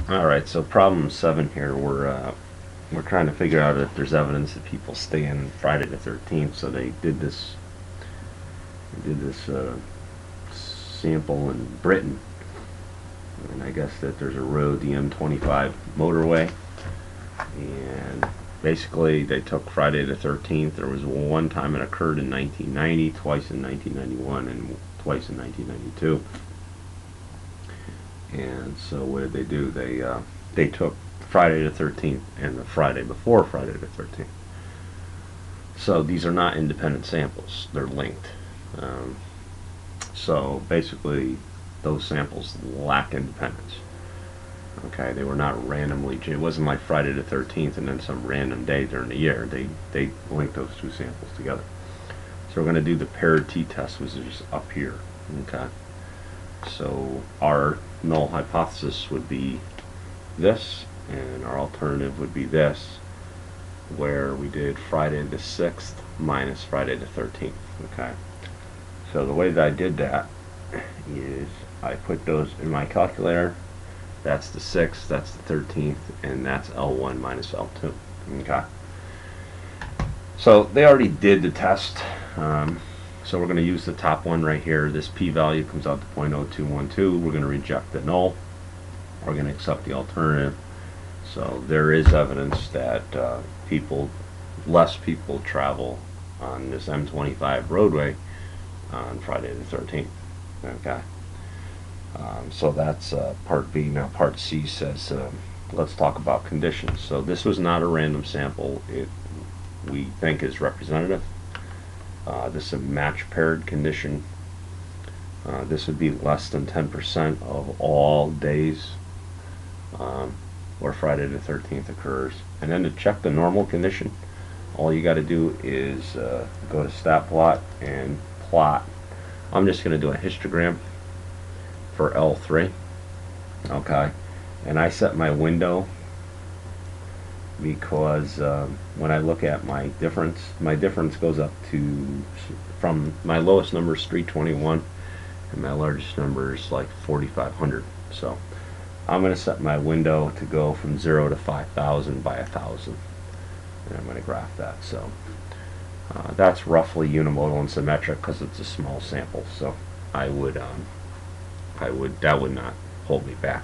Alright, so problem 7 here, we're trying to figure out if there's evidence that people stay in Friday the 13th. So they did this sample in Britain, and I guess that there's a road, the Ch.25 motorway, and basically they took Friday the 13th. There was one time it occurred in 1990, twice in 1991, and twice in 1992. And so what did they do? They took Friday the 13th and the Friday before Friday the 13th. So these are not independent samples; they're linked. So basically, those samples lack independence. Okay, they were not randomly. It wasn't like Friday the 13th and then some random day during the year. They linked those two samples together. So we're going to do the paired t-test, which is up here. Okay. So our null hypothesis would be this, and our alternative would be this, where we did Friday the 6th minus Friday the 13th. Okay. So the way that I did that is I put those in my calculator. That's the 6th, that's the 13th, and that's L1 minus L2. Okay. So they already did the test. So we're going to use the top one right here. This p-value comes out to 0.0212. We're going to reject the null. We're going to accept the alternative. So there is evidence that less people travel on this M25 roadway on Friday the 13th. Okay. So that's part B. Now part C says, let's talk about conditions. So this was not a random sample. We think is representative. This is a match paired condition. This would be less than 10% of all days where Friday the 13th occurs. And then to check the normal condition, all you got to do is go to stat plot and plot. I'm just going to do a histogram for L3. Okay, and I set my window because when I look at my difference goes up to, from my lowest number is 321 and my largest number is like 4,500. So I'm going to set my window to go from 0 to 5,000 by 1,000, and I'm going to graph that. So that's roughly unimodal and symmetric because it's a small sample. So that would not hold me back.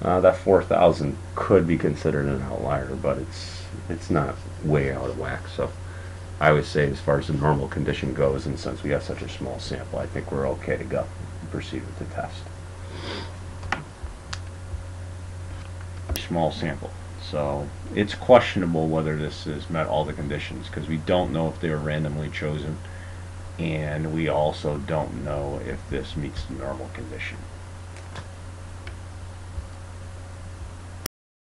That 4,000 could be considered an outlier, but it's not way out of whack. So I would say, as far as the normal condition goes, and since we have such a small sample, I think we're okay to go and proceed with the test. Small sample, so it's questionable whether this has met all the conditions because we don't know if they were randomly chosen, and we also don't know if this meets the normal condition.